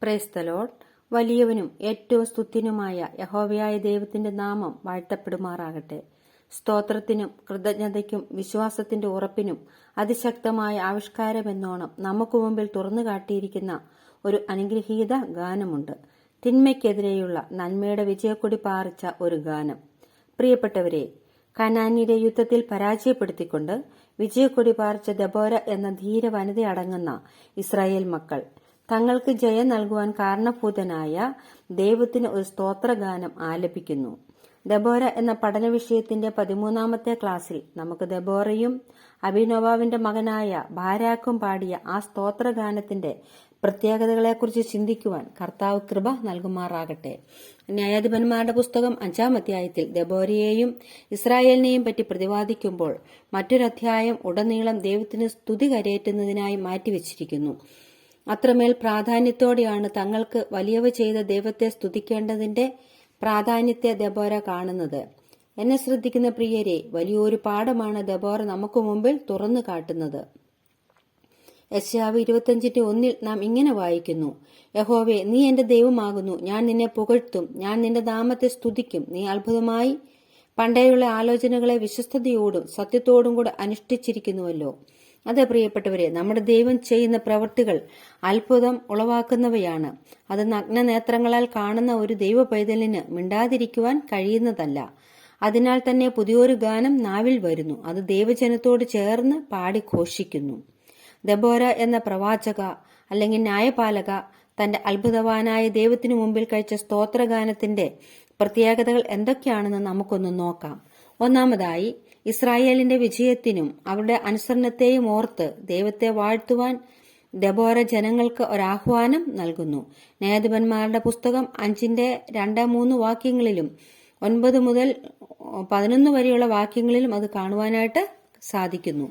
Praise the Lord. വലിയവനും ഏറ്റവും സ്തുത്യനുമായ യഹോവയായ ദൈവത്തിന്റെ നാമം വാഴ്ത്തപ്പെടുമാറാകട്ടെ. സ്തോത്രത്തിനും കൃതജ്ഞതയ്ക്കും വിശ്വാസത്തിന്റെ ഉറപ്പിനും അതിശക്തമായ ആവിഷ്കാരമെന്നോണം നമുക്ക് മുമ്പിൽ തുറന്നു കാട്ടിയിരിക്കുന്ന ഒരു അനുഗ്രഹീത ഗാനമുണ്ട്. തിന്മയ്ക്കെതിരെയുള്ള നന്മയുടെ വിജയക്കൊടി പാറിച്ച ഒരു ഗാനം. പ്രിയപ്പെട്ടവരെ, കനാന്യരെ യുദ്ധത്തിൽ പരാജയപ്പെടുത്തിക്കൊണ്ട് വിജയക്കൊടി പാറിച്ച ദെബോര എന്ന ധീര വനിതയടങ്ങുന്ന ഇസ്രായേൽ മക്കൾ തങ്ങൾക്ക് ജയം നൽകുവാൻ കാരണഭൂതനായ ദൈവത്തിന് ഒരു സ്തോത്രഗാനം ആലപിക്കുന്നു. ദെബോര എന്ന പഠന വിഷയത്തിന്റെ 13ാമത്തെ ക്ലാസ്സിൽ നമുക്ക് ദെബോറയും അബിനോവാവിന്റെ മകനായ ബാരാക്കും പാടിയ ആ സ്തോത്രഗാനത്തിന്റെ പ്രത്യേകതകളെക്കുറിച്ച് ചിന്തിക്കുവാൻ കർത്താവ് കൃപ നൽകുമാറാകട്ടെ. ന്യായാധിപന്മാരുടെ പുസ്തകം 5-ാം അധ്യായത്തിൽ ദെബോരയെയും ഇസ്രായേലിനെയും പറ്റി പ്രതിപാദിക്കുമ്പോൾ മറ്റൊരധ്യായം ഉടനീളം ദൈവത്തിന് സ്തുതി കരയേറ്റുന്നതിനായി മാറ്റിവെച്ചിരിക്കുന്നു. അത്രമേൽ പ്രാധാന്യത്തോടെയാണ് തങ്ങൾക്ക് വലിയവ ചെയ്ത ദൈവത്തെ സ്തുതിക്കേണ്ടതിന്റെ പ്രാധാന്യത്തെ ദെബോര കാണുന്നത്. എന്നെ ശ്രദ്ധിക്കുന്ന പ്രിയരെ, വലിയൊരു പാഠമാണ് ദെബോര നമുക്ക് മുമ്പിൽ തുറന്നു കാട്ടുന്നത്. യെശയ്യാവ് 25:1 നാം ഇങ്ങനെ വായിക്കുന്നു: യഹോവേ, നീ എന്റെ ദൈവമാകുന്നു, ഞാൻ നിന്നെ പുകഴ്ത്തും, ഞാൻ നിന്റെ നാമത്തെ സ്തുതിക്കും. നീ അത്ഭുതമായി പണ്ടേയുള്ള ആലോചനകളെ വിശ്വസ്തയോടും സത്യത്തോടും കൂടെ അനുഷ്ഠിച്ചിരിക്കുന്നുവല്ലോ. അതെ പ്രിയപ്പെട്ടവരെ, നമ്മുടെ ദൈവം ചെയ്യുന്ന പ്രവൃത്തികൾ അത്ഭുതം ഉളവാക്കുന്നവയാണ്. അത് നഗ്നനേത്രങ്ങളാൽ കാണുന്ന ഒരു ദൈവ പൈതലിന് മിണ്ടാതിരിക്കുവാൻ കഴിയുന്നതല്ല. അതിനാൽ തന്നെ പുതിയൊരു ഗാനം നാവിൽ വരുന്നു. അത് ദൈവജനത്തോട് ചേർന്ന് പാടി ഘോഷിക്കുന്നു. ദെബോര എന്ന പ്രവാചക അല്ലെങ്കിൽ ന്യായപാലക തന്റെ അത്ഭുതവാനായ ദൈവത്തിനു മുമ്പിൽ കഴിച്ച സ്തോത്രഗാനത്തിന്റെ പ്രത്യേകതകൾ എന്തൊക്കെയാണെന്ന് നമുക്കൊന്ന് നോക്കാം. ഒന്നാമതായി, ഇസ്രായേലിന്റെ വിജയത്തിനും അവരുടെ അനുസരണത്തെയും ഓർത്ത് ദൈവത്തെ വാഴ്ത്തുവാൻ ദെബോര ജനങ്ങൾക്ക് ഒരാഹ്വാനം നൽകുന്നു. ന്യായാധിപന്മാരുടെ പുസ്തകം 5:2-3 വാക്യങ്ങളിലും 9 മുതൽ 11 വരെയുള്ള വാക്യങ്ങളിലും അത് കാണുവാനായിട്ട് സാധിക്കുന്നു.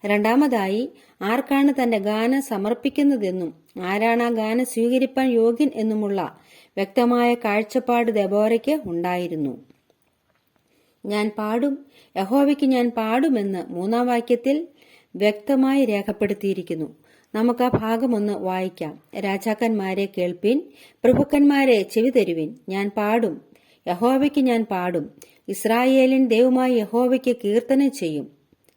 രണ്ടാമതായി, ആർക്കാണ് തന്റെ ഗാനം സമർപ്പിക്കുന്നതെന്നും ആരാണ് ആ ഗാനം സ്വീകരിപ്പാൻ യോഗ്യൻ എന്നുമുള്ള വ്യക്തമായ കാഴ്ചപ്പാട് ദെബോരയ്ക്ക് ഉണ്ടായിരുന്നു. ഞാൻ പാടും, യഹോവയ്ക്ക് ഞാൻ പാടുമെന്ന് 3-ാം വാക്യത്തിൽ വ്യക്തമായി രേഖപ്പെടുത്തിയിരിക്കുന്നു. നമുക്ക് ആ ഭാഗം ഒന്ന് വായിക്കാം. രാജാക്കന്മാരെ കേൾപ്പിൻ, പ്രഭുക്കന്മാരെ ചെവി തരുവിൻ. ഞാൻ പാടും, യഹോവയ്ക്ക് ഞാൻ പാടും, ഇസ്രായേലിൻ ദൈവമായ യഹോവയ്ക്ക് കീർത്തനം ചെയ്യും.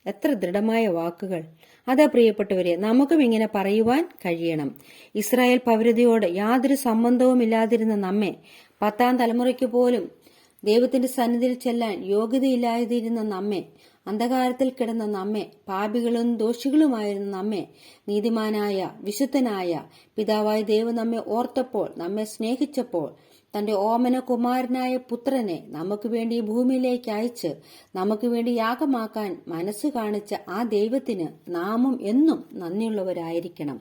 എത്ര ദൃഢമായ വാക്കുകൾ! അതെ പ്രിയപ്പെട്ടവരെ, നമുക്കും ഇങ്ങനെ പറയുവാൻ കഴിയണം. ഇസ്രായേൽ പൗരതയോട് യാതൊരു സംബന്ധവുമില്ലാതിരുന്ന നമ്മെ, 10ാം തലമുറയ്ക്ക് പോലും ദൈവത്തിന്റെ സന്നിധിയിൽ ചെല്ലാൻ യോഗ്യതയില്ലാതിരുന്ന നമ്മെ, അന്ധകാരത്തിൽ കിടന്ന നമ്മെ, പാപികളും ദോഷികളുമായിരുന്ന നമ്മെ, നീതിമാനായ വിശുദ്ധനായ പിതാവായ ദൈവം നമ്മെ ഓർത്തപ്പോൾ, നമ്മെ സ്നേഹിച്ചപ്പോൾ, തന്റെ ഓമന കുമാരനായ പുത്രനെ നമുക്ക് വേണ്ടി ഈ ഭൂമിയിലേക്ക് അയച്ച് നമുക്ക് വേണ്ടി യാഗമാക്കാൻ മനസ്സ് കാണിച്ച ആ ദൈവത്തിന് നാമും എന്നും നന്ദിയുള്ളവരായിരിക്കണം.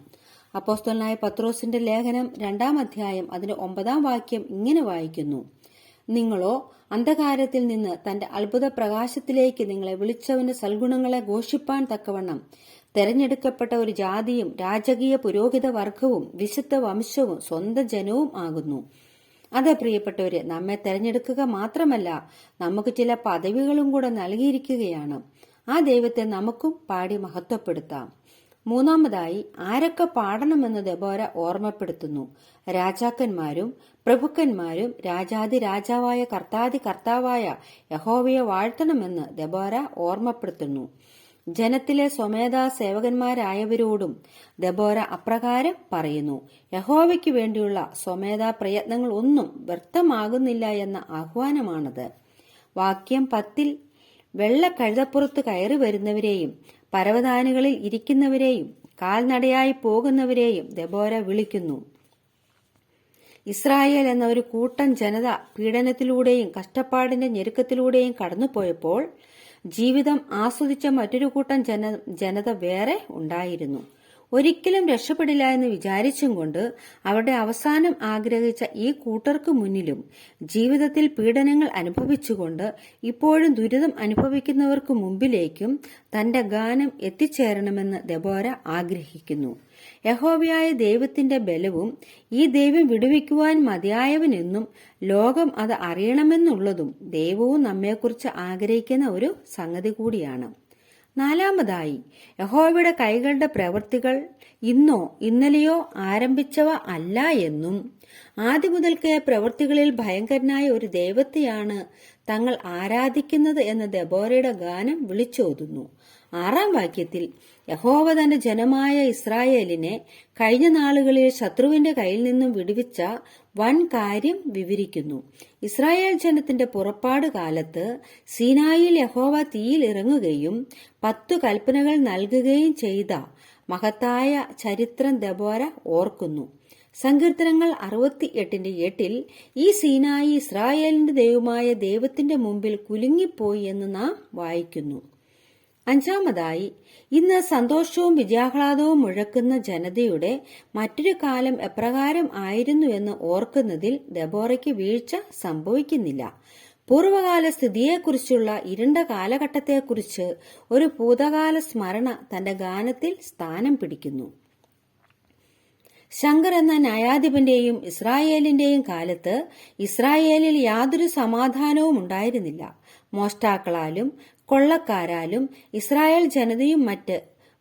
അപ്പോസ്തലനായ പത്രോസിന്റെ ലേഖനം 2-ാം അധ്യായം അതിന്റെ 9-ാം വാക്യം ഇങ്ങനെ വായിക്കുന്നു: നിങ്ങളോ അന്ധകാരത്തിൽ നിന്ന് തന്റെ അത്ഭുത പ്രകാശത്തിലേക്ക് നിങ്ങളെ വിളിച്ചവന്റെ സൽഗുണങ്ങളെ ഘോഷിപ്പാൻ തക്കവണ്ണം തെരഞ്ഞെടുക്കപ്പെട്ട ഒരു ജാതിയും രാജകീയ പുരോഹിത വർഗവും വിശുദ്ധ വംശവും സ്വന്തം ജനവും ആകുന്നു. അതെ പ്രിയപ്പെട്ടവരെ, നമ്മെ തെരഞ്ഞെടുക്കുക മാത്രമല്ല, നമുക്ക് ചില പദവികളും കൂടെ നൽകിയിരിക്കുകയാണ്. ആ ദൈവത്തെ നമുക്കും പാടി മഹത്വപ്പെടുത്താം. മൂന്നാമതായി, ആരൊക്കെ പാടണമെന്ന് ദെബോര ഓർമ്മപ്പെടുത്തുന്നു. രാജാക്കന്മാരും പ്രഭുക്കന്മാരും രാജാതി രാജാവായ കർത്താതി കർത്താവായ യഹോവയെ വാഴ്ത്തണമെന്ന് ദെബോര ഓർമ്മപ്പെടുത്തുന്നു. ജനത്തിലെ സ്വമേധാ സേവകന്മാരായവരോടും ദെബോര അപ്രകാരം പറയുന്നു. യഹോവയ്ക്ക് വേണ്ടിയുള്ള സ്വമേധാ പ്രയത്നങ്ങൾ ഒന്നും വ്യർത്ഥമാകുന്നില്ല എന്ന ആഹ്വാനമാണത്. വാക്യം 10 വെള്ള കഴുതപ്പുറത്ത് കയറി വരുന്നവരെയും പരവതാനികളിൽ ഇരിക്കുന്നവരെയും കാൽനടയായി പോകുന്നവരെയും ദെബോര വിളിക്കുന്നു. ഇസ്രായേൽ എന്ന ഒരു കൂട്ടം ജനത പീഡനത്തിലൂടെയും കഷ്ടപ്പാടിന്റെ ഞെരുക്കത്തിലൂടെയും കടന്നുപോയപ്പോൾ ജീവിതം ആസ്വദിച്ച മറ്റൊരു കൂട്ടം ജനത വേറെ ഉണ്ടായിരുന്നു. ഒരിക്കലും രക്ഷപ്പെടില്ല എന്ന് വിചാരിച്ചും കൊണ്ട് അവരുടെ അവസാനം ആഗ്രഹിച്ച ഈ കൂട്ടർക്ക് മുന്നിലും ജീവിതത്തിൽ പീഡനങ്ങൾ അനുഭവിച്ചുകൊണ്ട് ഇപ്പോഴും ദുരിതം അനുഭവിക്കുന്നവർക്ക് മുമ്പിലേക്കും തന്റെ ഗാനം എത്തിച്ചേരണമെന്ന് ദെബോര ആഗ്രഹിക്കുന്നു. യഹോവയായ ദൈവത്തിന്റെ ബലവും ഈ ദൈവം വിടുവിക്കുവാൻ മതിയായവനെന്നും ലോകം അത് അറിയണമെന്നുള്ളതും ദൈവവും നമ്മെക്കുറിച്ച് ആഗ്രഹിക്കുന്ന ഒരു സംഗതി കൂടിയാണ്. നാലാമതായി, യഹോവയുടെ കൈകളുടെ പ്രവൃത്തികൾ ഇന്നോ ഇന്നലെയോ ആരംഭിച്ചവ അല്ല എന്നും ആദ്യമുതൽക്കേ പ്രവൃത്തികളിൽ ഭയങ്കരനായ ഒരു ദൈവത്തെയാണ് തങ്ങൾ ആരാധിക്കുന്നത് എന്ന് ദെബോരയുടെ ഗാനം വിളിച്ചോതുന്നു. 6-ാം വാക്യത്തിൽ യഹോവ തന്റെ ജനമായ ഇസ്രായേലിനെ കഴിഞ്ഞ നാളുകളിൽ ശത്രുവിന്റെ കയ്യിൽ നിന്നും വിടുവിച്ച വൻ കാര്യം വിവരിക്കുന്നു. ഇസ്രായേൽ ജനത്തിന്റെ പുറപ്പാട് കാലത്ത് സീനായിൽ യഹോവ തീയിൽ ഇറങ്ങുകയും 10 കൽപ്പനകൾ നൽകുകയും ചെയ്ത മഹത്തായ ചരിത്രം ദെബോര ഓർക്കുന്നു. സങ്കീർത്തനങ്ങൾ 68:8 ഈ സീനായി ഇസ്രായേലിന്റെ ദൈവമായ ദൈവത്തിന്റെ മുമ്പിൽ കുലുങ്ങിപ്പോയി എന്ന് നാം വായിക്കുന്നു. 5-മതായി, ഇന്ന് സന്തോഷവും വിജയാഹ്ലാദവും മുഴക്കുന്ന ജനതയുടെ മറ്റൊരു കാലം എപ്രകാരം ആയിരുന്നുവെന്ന് ഓർക്കുന്നതിൽ ദെബോറയ്ക്ക് വീഴ്ച സംഭവിക്കുന്നില്ല. പൂർവകാല സ്ഥിതിയെക്കുറിച്ചുള്ള ഇരുണ്ട കാലഘട്ടത്തെക്കുറിച്ച് ഒരു ഭൂതകാല സ്മരണ തന്റെ ഗാനത്തിൽ സ്ഥാനം പിടിക്കുന്നു. ശങ്കർ എന്ന ന്യായാധിപന്റെയും ഇസ്രായേലിന്റെയും കാലത്ത് ഇസ്രായേലിൽ യാതൊരു സമാധാനവും ഉണ്ടായിരുന്നില്ല. മോഷ്ടാക്കളാലും കൊള്ളക്കാരാലും ഇസ്രായേൽ ജനതയും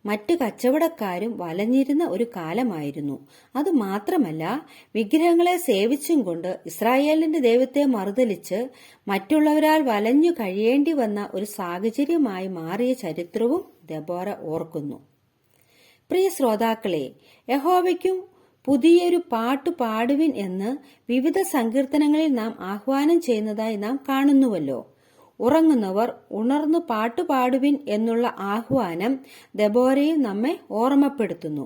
മറ്റ് കച്ചവടക്കാരും വലഞ്ഞിരുന്ന ഒരു കാലമായിരുന്നു. അതുമാത്രമല്ല, വിഗ്രഹങ്ങളെ സേവിച്ചും കൊണ്ട് ഇസ്രായേലിന്റെ ദൈവത്തെ മറുതലിച്ച് മറ്റുള്ളവരാൽ വലഞ്ഞു കഴിയേണ്ടി വന്ന ഒരു സാഹചര്യമായി മാറിയ ചരിത്രവും ദെബോര ഓർക്കുന്നു. പ്രിയ ശ്രോതാക്കളെ, യഹോവയ്ക്കും പുതിയൊരു പാട്ടു പാടുവിൻ എന്ന് വിവിധ സങ്കീർത്തനങ്ങളിൽ നാം ആഹ്വാനം ചെയ്യുന്നതായി നാം കാണുന്നുവല്ലോ. ഉറങ്ങുന്നവർ ഉണർന്നു പാട്ടുപാടുവിൻ എന്നുള്ള ആഹ്വാനം ദെബോരയും നമ്മെ ഓർമ്മപ്പെടുത്തുന്നു.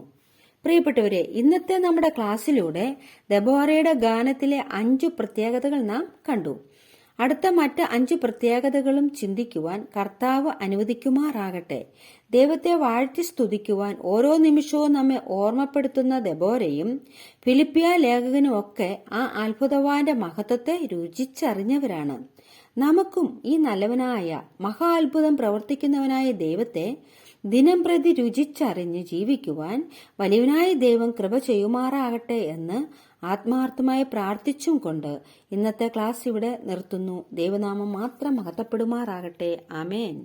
പ്രിയപ്പെട്ടവരെ, ഇന്നത്തെ നമ്മുടെ ക്ലാസ്സിലൂടെ ദെബോരയുടെ ഗാനത്തിലെ 5 പ്രത്യേകതകൾ നാം കണ്ടു. അടുത്ത മറ്റ് 5 പ്രത്യേകതകളും ചിന്തിക്കുവാൻ കർത്താവ് അനുവദിക്കുമാറാകട്ടെ. ദൈവത്തെ വാഴ്ത്തി സ്തുതിക്കുവാൻ ഓരോ നിമിഷവും നമ്മെ ഓർമ്മപ്പെടുത്തുന്ന ദെബോരയും ഫിലിപ്പിയ ലേഖകനും ഒക്കെ ആ അത്ഭുതവാന്റെ മഹത്വത്തെ രുചിച്ചറിഞ്ഞവരാണ്. നമുക്കും ഈ നല്ലവനായ മഹാ അത്ഭുതം പ്രവർത്തിക്കുന്നവനായ ദൈവത്തെ ദിനം പ്രതി രുചിച്ചറിഞ്ഞ് ജീവിക്കുവാൻ വലിയവനായ ദൈവം കൃപ ചെയ്യുമാറാകട്ടെ എന്ന് ആത്മാർത്ഥമായി പ്രാർത്ഥിച്ചും കൊണ്ട് ഇന്നത്തെ ക്ലാസ് ഇവിടെ നിർത്തുന്നു. ദൈവനാമം മാത്രം മഹത്വപ്പെടുമാറാകട്ടെ. ആമേൻ.